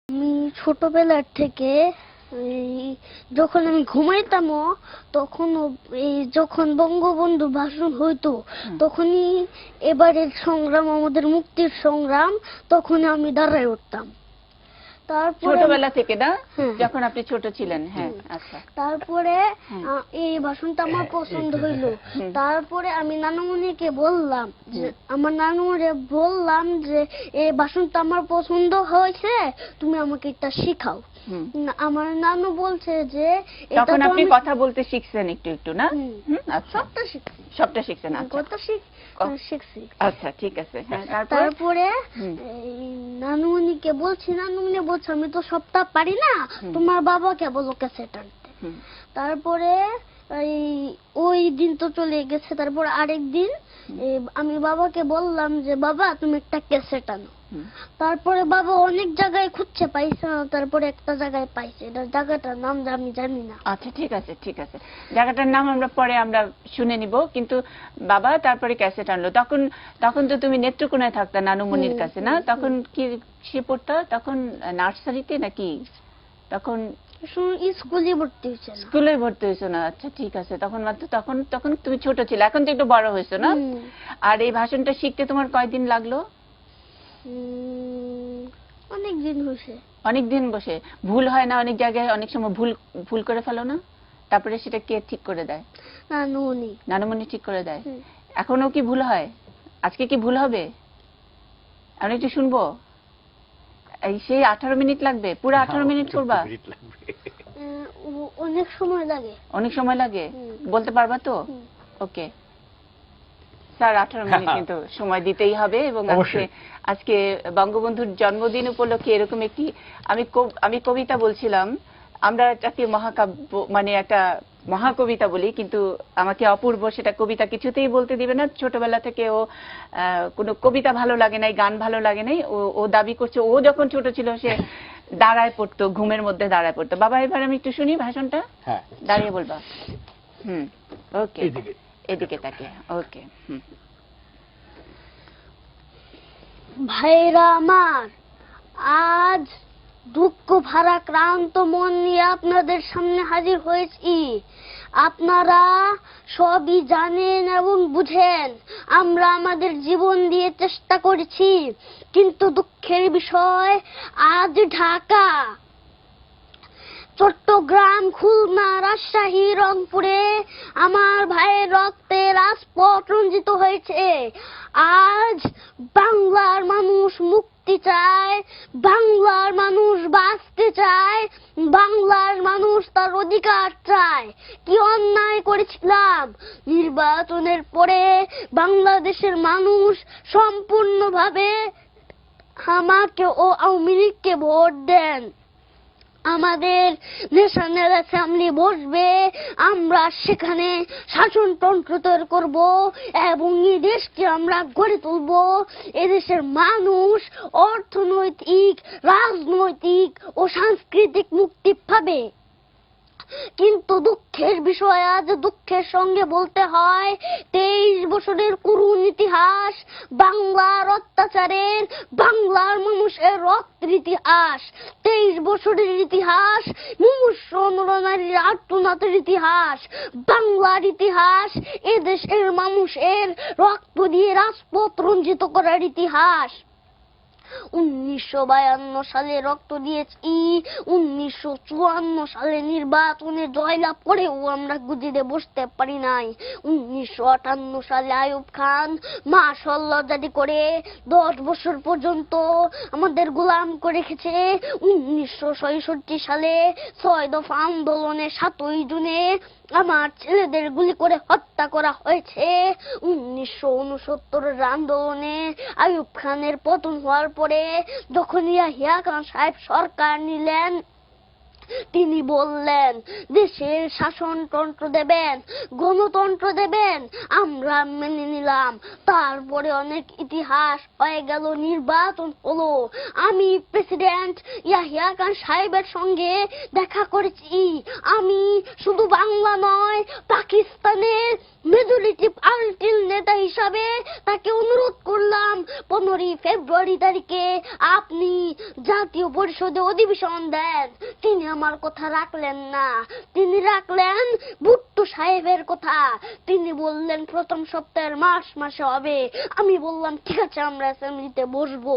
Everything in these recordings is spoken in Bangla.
আমি ছোটবেলার থেকে যখন আমি ঘুমাইতামও তখন যখন বঙ্গবন্ধু ভাষণ হইতো তখনই এবারের সংগ্রাম আমাদের মুক্তির সংগ্রাম তখন আমি দাঁড়ায় উঠতাম। তারপরে ছোটবেলা থেকে না, যখন আপনি ছোট ছিলেন। হ্যাঁ, আচ্ছা। তারপরে এই ভাষণটা আমার পছন্দ হইলো। তারপরে আমি নানুমণিকে বললাম যে আমার নানুরে বললাম যে এই ভাষণটা আমার পছন্দ হয়েছে, তুমি আমাকে এটা শিখাও। আমার নানু বলছে যে তখন আপনি কথা বলতে শিখছেন একটু একটু না? আচ্ছা, সবটা শিখছেন। কথা শিখছি। আচ্ছা, ঠিক আছে। তারপরে নানুমণিকে বলছি, নানুমণি বলছে আমি তো সবটা পারি না, তোমার বাবাকে বলো ক্যাসেট আনতে। তারপরে ওই দিন তো চলে গেছে। তারপর আরেক দিন আমি বাবাকে বললাম যে বাবা তুমি একটা ক্যাসেট আনো। তারপরে বাবা অনেক জায়গায় খুঁজছে, পাইছে না। তারপরে একটা জায়গায় পাইছে, এটা জায়গাটার নাম আমি জানি না। আচ্ছা, ঠিক আছে, ঠিক আছে। জায়গাটার নাম আমরা পরে শুনে নিব। কিন্তু বাবা তারপরে ক্যাসেট আনলো। তখন তো তুমি নেত্রকোনায় থাকতা নানুমণির কাছে না? তখন কি সে পড়তা? তখন নার্সারিতে নাকি? তখন স্কুলে ভর্তি হয়েছে। স্কুলে ভর্তি হয়েছো না? আচ্ছা, ঠিক আছে। তখন তুমি ছোট ছিলে, এখন তো একটু বড় হয়েছো না? আর এই ভাষণটা শিখতে তোমার কয়দিন লাগলো? অনেক দিন হয়েছে। অনেক দিন বসে? ভুল হয় না অনেক জায়গায়? অনেক সময় ভুল করে ফেলো না? তারপরে সেটা কে ঠিক করে দেয়? নানুমণি। নানুমণি ঠিক করে দেয়। এখনো কি ভুল হয়? আজকে কি ভুল হবে? আমি একটু শুনবো। এই সেই 18 মিনিট লাগবে? পুরো 18 মিনিট করবা? অনেক সময় লাগে। অনেক সময় লাগে? বলতে পারবা তো? ওকে স্যার, 18 মিনিট কিন্তু সময় দিতেই হবে। এবং আজকে বঙ্গবন্ধুর জন্মদিন উপলক্ষে এরকম একটি আমি কবিতা বলছিলাম। আমরা এটাকে মহাকাব্য মানে একটা মহাকবিতা বলি, কিন্তু আমাকে অপূর্ব সেটা কবিতা কিছুতেই বলতে দিবে না। ছোটবেলা থেকে ও কোনো কবিতা ভালো লাগে নাই, গান ভালো লাগে নাই। ও দাবি করছে ও যখন ছোট ছিল সে দাঁড়ায় পড়তো, ঘুমের মধ্যে দাঁড়ায় পড়তো। বাবা, এবার আমি একটু শুনি ভাষণটা। দাঁড়িয়ে বলবা? ওকে, এদিকে তাকে। ওকে। ভাইরা আমার, আজ দুঃখ ভারাক্রান্ত মন নিয়ে আপনাদের সামনে হাজির হয়েছি। আপনারা সবই জানেন এবং বুঝেন আমরা আমাদের জীবন দিয়ে চেষ্টা করেছি, কিন্তু দুঃখের বিষয় আজ ঢাকা, চট্টগ্রাম, খুলনা, রাজশাহী, রংপুরে আমার ভাইয়ের রক্তে রাজপথ রঞ্জিত হয়েছে। আজ বাংলার মানুষ মুক্তি চায়, বাংলার মানুষ বাঁচতে চায়, বাংলার মানুষ তার অধিকার চায়। কি অন্যায় করেছিলাম? নির্বাচনের পরে বাংলাদেশের মানুষ সম্পূর্ণভাবে আমাকে ও আওয়ামী লীগকে ভোট দেন। আমাদের ন্যাশনাল অ্যাসেম্বলি বসবে, আমরা সেখানে শাসনতন্ত্র তৈরি করব এবং এই দেশকে আমরা গড়ে তুলব। এদেশের মানুষ অর্থনৈতিক, রাজনৈতিক ও সাংস্কৃতিক মুক্তি পাবে। কিন্তু দুঃখের বিষয়, আজ দুঃখের সঙ্গে বলতে হয় 23 বছরের করুণ ইতিহাস, বাংলার অত্যাচারের, বাংলার মানুষের রক্তের ইতিহাস, 23 বছরের ইতিহাস, মুমূর্ষ নরনারীর আর্তনাদের ইতিহাস, বাংলার ইতিহাস, এদেশের মানুষের রক্ত দিয়ে রাজপথ রঞ্জিত করার ইতিহাস। 1952 সালে রক্ত দিয়েছি, 1954 সালে নির্বাচনে জয়লাভ করেও আমরা গুজিরে বসতে পারি নাই। 1958 সালে আইয়ুব খান মাশাআল্লাহ জারি করে 10 বছর পর্যন্ত আমাদের গোলাম করে রেখেছে। 1966 সালে 6 দফা আন্দোলনে 7ই জুনে আমার ছেলেদের গুলি করে হত্যা করা হয়েছে। 1969 আন্দোলনে আইয়ুব খানের পতন হওয়ার পরে যখন ইয়াহিয়া খান সাহেব সরকার নিলেন, তিনি বললেন দেশের শাসনতন্ত্র দেবেন, গণতন্ত্র দেবেন, আমরা মেনে নিলাম। তারপরে অনেক ইতিহাস হয়ে গেল, নির্বাচন হলো। আমি প্রেসিডেন্ট ইয়াহিয়া খান সাহেবের সঙ্গে দেখা করেছি। আমি শুধু বাংলা নয়, পাকিস্তানের মেজরিটি পার্টির নেতা হিসাবে তাকে অনুরোধ করলাম 15 ফেব্রুয়ারি তারিখে আপনি জাতীয় পরিষদে অধিবেশন দেন। তিনি আমার কথা রাখলেন না, তিনি রাখলেন ভুট্টো সাহেবের কথা। তিনি বললেন প্রথম সপ্তাহের মাসে হবে। আমি বললাম ঠিক আছে, আমরা অ্যাসেম্বলিতে বসবো।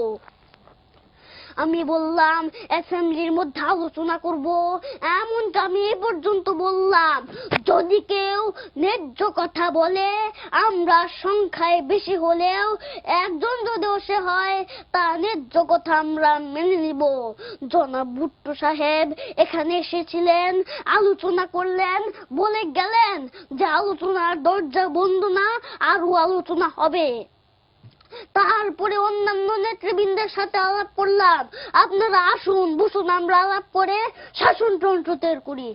আমি বললাম অ্যাসেম্বলির মধ্যে আলোচনা করব। এমনটা আমি এ পর্যন্ত বললাম, যদি কেউ ন্যায্য কথা বলে, আমরা সংখ্যায় বেশি হলেও একজন যদি সে হয়, তা ন্যায্য কথা আমরা মেনে নিব। জনাব ভুট্টো সাহেব এখানে এসেছিলেন, আলোচনা করলেন, বলে গেলেন যে আলোচনার দরজা বন্ধ না, আরো আলোচনা হবে। তারপরে অন্যান্য নেতৃবৃন্দের সাথে আলাপ করলাম, আপনারা আসুন বসুন, আমরা আলাপ করে শাসনতন্ত্র তৈরি করি।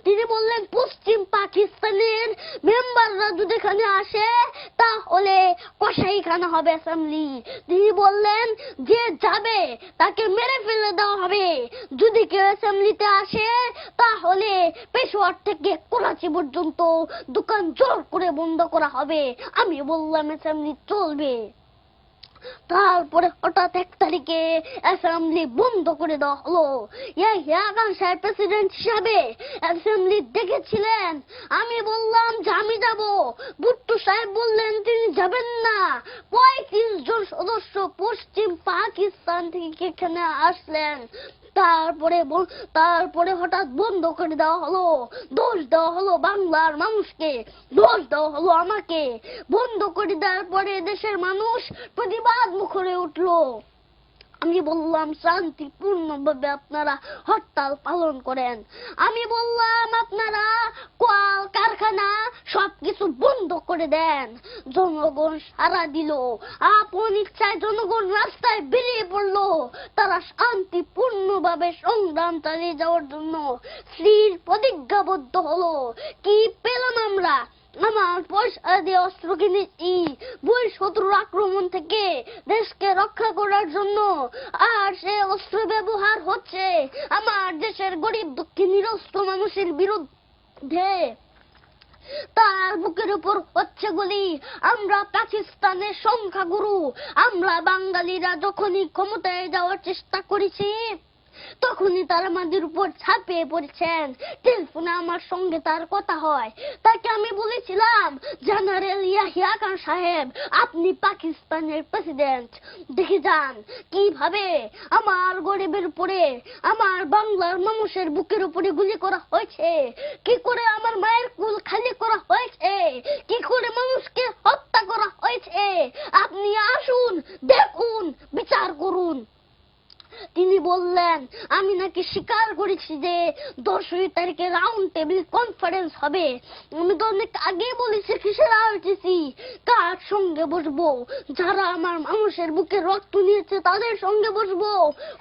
তিনি বললেন পশ্চিম পাকিস্তানের মেম্বাররা যদি এখানে আসে তাহলে কসাইখানা হবে অ্যাসেম্বলি। তিনি বললেন যে যাবে তাকে মেরে ফেলে দেওয়া হবে। যদি কেউ অ্যাসেম্বলিতে আসে তাহলে পেশোয়ার থেকে করাচি পর্যন্ত দোকান জোর করে বন্ধ করা হবে। আমি বললাম অ্যাসেম্বলি চলবে। তারপরে হঠাৎ 1 তারিখে অ্যাসেম্বলি বন্ধ করে দেওয়া হলো। ইয়াহিয়া খান সাহেব প্রেসিডেন্ট হিসাবে অ্যাসেম্বলি ডেকেছিলেন। আমি বললাম যে আমি যাব। ভুট্টো সাহেব বললেন তিনি যাবেন না। 35 জন সদস্য পশ্চিম পাকিস্তান থেকে এখানে আসলেন। তারপরে হঠাৎ বন্ধ করে দেওয়া হলো। দোষ দেওয়া হলো বাংলার মানুষকে, দোষ দেওয়া হলো আমাকে। বন্ধ করে দেওয়ার পরে দেশের মানুষ প্রতিবাদ মুখরে উঠলো। আমি বললাম শান্তিপূর্ণভাবে আপনারা হরতাল পালন করেন। আমি বললাম আপনারা কল কারখানা সবকিছু বন্ধ করে দেন। জনগণ সাড়া দিল, আপন ইচ্ছায় জনগণ রাস্তায় বেরিয়ে পড়লো। তারা শান্তিপূর্ণভাবে সংগ্রাম চালিয়ে যাওয়ার জন্য স্থির প্রতিজ্ঞাবদ্ধ হলো। কি পেলাম আমরা? আমার পয়সা দিয়ে অস্ত্র কিনেছি শত্রুর আক্রমণ থেকে দেশকে রক্ষা করার জন্য, আর সে অস্ত্র ব্যবহার হচ্ছে আমার দেশের গরিব দুঃখী নিরস্ত্র মানুষের বিরুদ্ধে। তার বুকের উপর হচ্ছে গুলি। আমরা পাকিস্তানের সংখ্যাগুরু, আমরা বাঙালিরা যখনই ক্ষমতায় যাওয়ার চেষ্টা করেছি তখনই তারা আমাদের উপর ঝাঁপিয়ে পড়েছেন। টেলিফোনে আমার সঙ্গে তার কথা হয়। তাকে আমি বলেছিলাম জেনারেল ইয়াহিয়া খান সাহেব আপনি পাকিস্তানের প্রেসিডেন্ট, দেখে যান কিভাবে আমার গরিবের উপরে, আমার বাংলার মানুষের বুকের উপরে গুলি করা হয়েছে, কি করে আমার মায়ের কুল খালি করা হয়েছে, কি করে মানুষকে হত্যা করা হয়েছে। আপনি আসুন, দেখুন, বিচার করুন। তিনি বললেন আমি নাকি স্বীকার করেছি যে 10 তারিখে রাউন্ড টেবিল কনফারেন্স হবে। আমি তো অনেক আগে বলেছি কিসের আরটিসি, কার সঙ্গে বসবো, যারা আমার মানুষের বুকে রক্ত নিয়েছে তাদের সঙ্গে বসবো।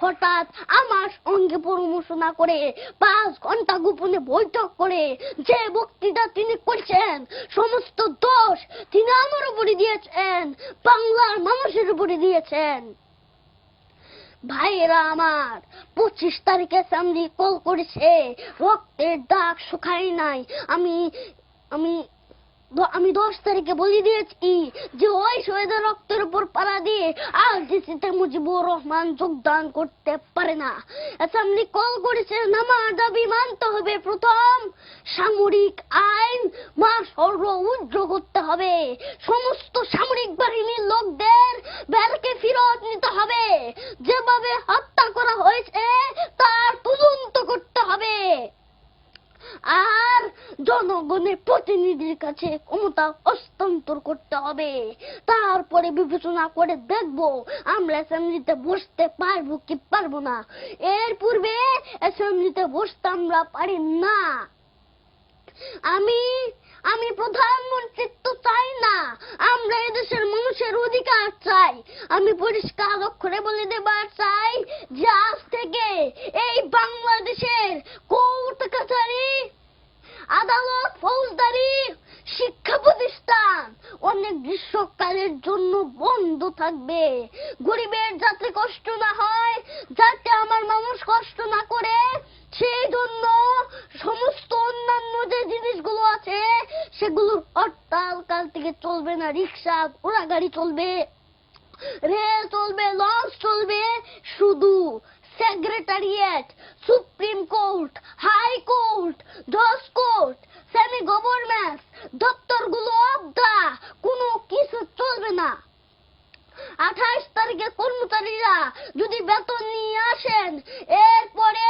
হঠাৎ আমার সঙ্গে পরামর্শ না করে 5 ঘন্টা গোপনে বৈঠক করে যে বক্তৃতা তিনি করেছেন সমস্ত দোষ তিনি আমার উপরে দিয়েছেন, বাংলার মানুষের উপরে দিয়েছেন। ভাইরা আমার, 25 তারিখে অ্যাসেম্বলি কল করেছে, রক্তের দাগ শুকায় নাই। আমি 10 তারিখে বলে দিয়েছি যে ওই শহীদের রক্তের উপর পাড়া দিয়ে আরডিসিতে মুজিবুর রহমান যোগদান করতে পারে না। অ্যাসেম্বলি কল করেছে, আমার দাবি মানতে হবে। প্রথম, সামরিক আইন উজ্র করতে হবে, সমস্ত সামরিক বাহিনীর লোকদের বেরকে ফেরত নিতে হবে, যেভাবে হত্যা করা হয়েছে তার তদন্ত করতে হবে, আর জনগণের প্রতিনিধির কাছে ক্ষমতা হস্তান্তর করতে হবে। তারপরে বিবেচনা করে দেখব আমরা অ্যাসেম্বলিতে বসতে পারবো কি পারবো না। এর পূর্বে অ্যাসেম্বলিতে বসতে আমরা পারি না। আমি প্রধানমন্ত্রিত্ব চাই না, আমরা এদেশের মানুষের অধিকার চাই। আমি পরিষ্কার অক্ষরে বলে দেবার চাই যে আজ থেকে এই বাংলাদেশের কোন আদালত, ফৌজদারি, শিক্ষা প্রতিষ্ঠান অনেক গ্রীষ্মকালের জন্য বন্ধ থাকবে। গরিবের যাতে কষ্ট না হয়, যাতে আমার মানুষ কষ্ট না করে, সেই জন্য সমস্ত অন্যান্য যে জিনিসগুলো আছে সেগুলোর হরতাল কাল থেকে চলবে না। রিক্সা, ঘোড়া গাড়ি চলবে, রেল চলবে, লঞ্চ চলবে। শুধু secretariat, supreme court, high court, জজ কোর্ট, সেমি গভর্নমেন্ট দপ্তরগুলো অবধা কোনো কিছু চলবে না। 28 তারিখে কর্মচারীরা যদি বেতন নিয়ে আসেন, এরপরে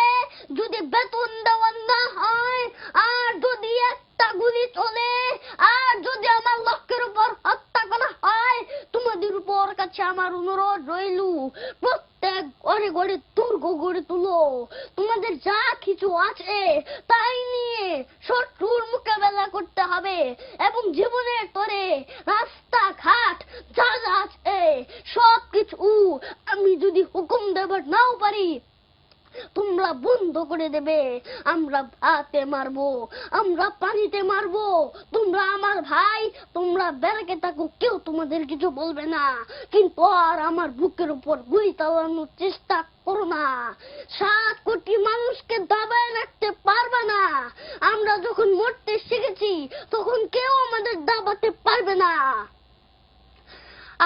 যদি বেতন দেওয়া না হয়, আর যদি একটা গুলি চলে, আর যদি আমার লোকের উপর হত্যা করা হয়, তোমাদের উপর কাছে আমার অনুরোধ রইল, প্রত্যেক ঘরে ঘরে দুর্গ গড়ে তুলো। তোমাদের যা কিছু আছে তাই নিয়ে শত্রুর মোকাবেলা করতে হবে, এবং জীবনের তরে রাস্তাঘাট যা যা আছে সবকিছু আমি যদি হুকুম দেবার নাও পারি, তোমরা বন্ধ করে দেবে। আমরা ভাতে মারবো, আমরা পানিতে মারবো, তোমরা আমার ভাই, তোমরা ব্যারাকে থাকো, কেউ তোমাদের কিছু বলবে না। কিন্তু আর আমার বুকের উপর গুলি চালানোর চেষ্টা করো না। 7 কোটি মানুষকে দাবায় রাখতে পারবে না। আমরা যখন মরতে শিখেছি তখন কেউ আমাদের দাবাতে পারবে না।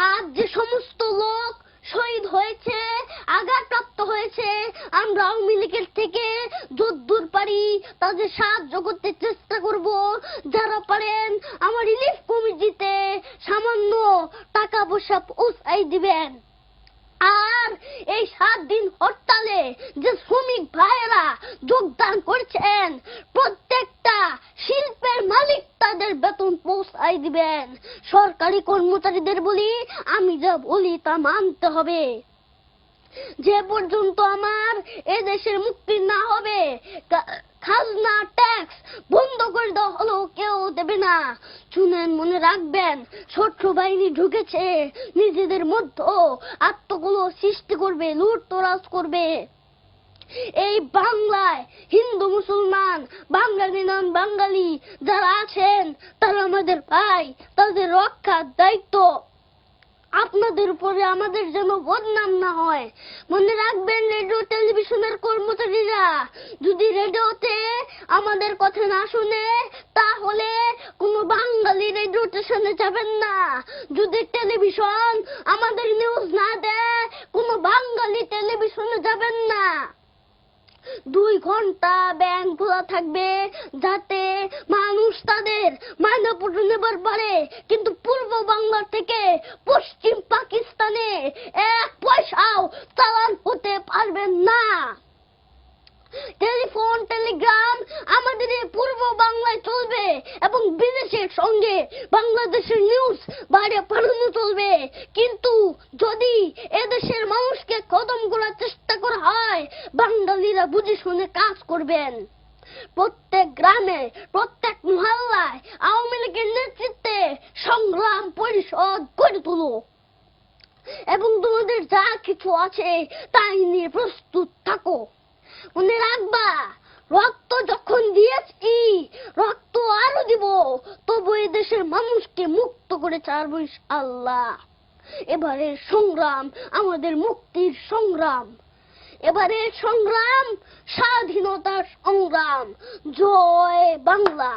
আজ যে সমস্ত লোক শহীদ হয়েছে, আঘাতপ্রাপ্ত হয়েছে, আমরা আওয়ামী লীগের থেকে যদ্দূর পারি তাদের সাহায্য করতে চেষ্টা করব। যারা পারেন আমার রিলিফ কমিটিতে সামান্য টাকা পয়সা পৌঁছাই দিবেন। আর এই 7 দিন হরতালে যে শ্রমিক ভাইয়েরা যোগদান করছেন, প্রত্যেকটা শিল্পের মালিক তাদের বেতন পৌঁছাই দিবেন। সরকারি কর্মচারীদের বলি, আমি যা বলি তা মানতে হবে। যে পর্যন্ত আমার এদেশের মুক্তি না হবে, খাজনা ট্যাক্স বন্ধ করে দেওয়া হলো কেউ দেবে না। শুনেন, মনে রাখবেন, শত্রু বাহিনী ঢুকেছে, নিজেদের মধ্যে আত্মগুলো সৃষ্টি করবে, লুটতরাজ করবে। এই বাংলায় হিন্দু মুসলমান, বাঙালি নন বাঙালি যারা আছেন তারা আমাদের ভাই, তাদের রক্ষার দায়িত্ব আপনাদের উপরে, আমাদের যেন বদনাম না হয়। মনে রাখবেন, রেডিও টেলিভিশনের কর্মচারীরা যদি রেডিওতে আমাদের কথা না শুনে, তাহলে কোনো বাঙালি রেডিও স্টেশনে যাবেন না। যদি টেলিভিশন আমাদের নিউজ না দেয়, কোনো বাঙালি টেলিভিশনে যাবেন না। 2 ঘন্টা ব্যাংক খোলা থাকবে, যাতে মানুষ তাদের মাইনেপত্র নেবার পারে। কিন্তু পূর্ব বাংলা থেকে পশ্চিম পাকিস্তানে 1 পয়সাও চালান হতে পারবেন না। টেলিফোন, টেলিগ্রাম আমাদের এই পূর্ব বাংলায় চলবে, এবং বিদেশের সঙ্গে বাংলাদেশের নিউজ বাইরে পাঠানো চলবে। কিন্তু যদি এদেশের মানুষকে খতম করার চেষ্টা করা হয়, বাঙালিরা বুঝে শুনে কাজ করবেন। প্রত্যেক গ্রামে, প্রত্যেক মহল্লায় আওয়ামী লীগের নেতৃত্বে সংগ্রাম পরিষদ গড়ে তুলো, এবং তোমাদের যা কিছু আছে তাই নিয়ে প্রস্তুত থাকো। মনে রাখবা, রক্ত যখন দিয়েছি, রক্ত আরো দিব, তবু এই দেশের মানুষকে মুক্ত করে ছাড়বো ইনশাআল্লাহ। এবারের সংগ্রাম আমাদের মুক্তির সংগ্রাম, এবারের সংগ্রাম স্বাধীনতার সংগ্রাম। জয় বাংলা।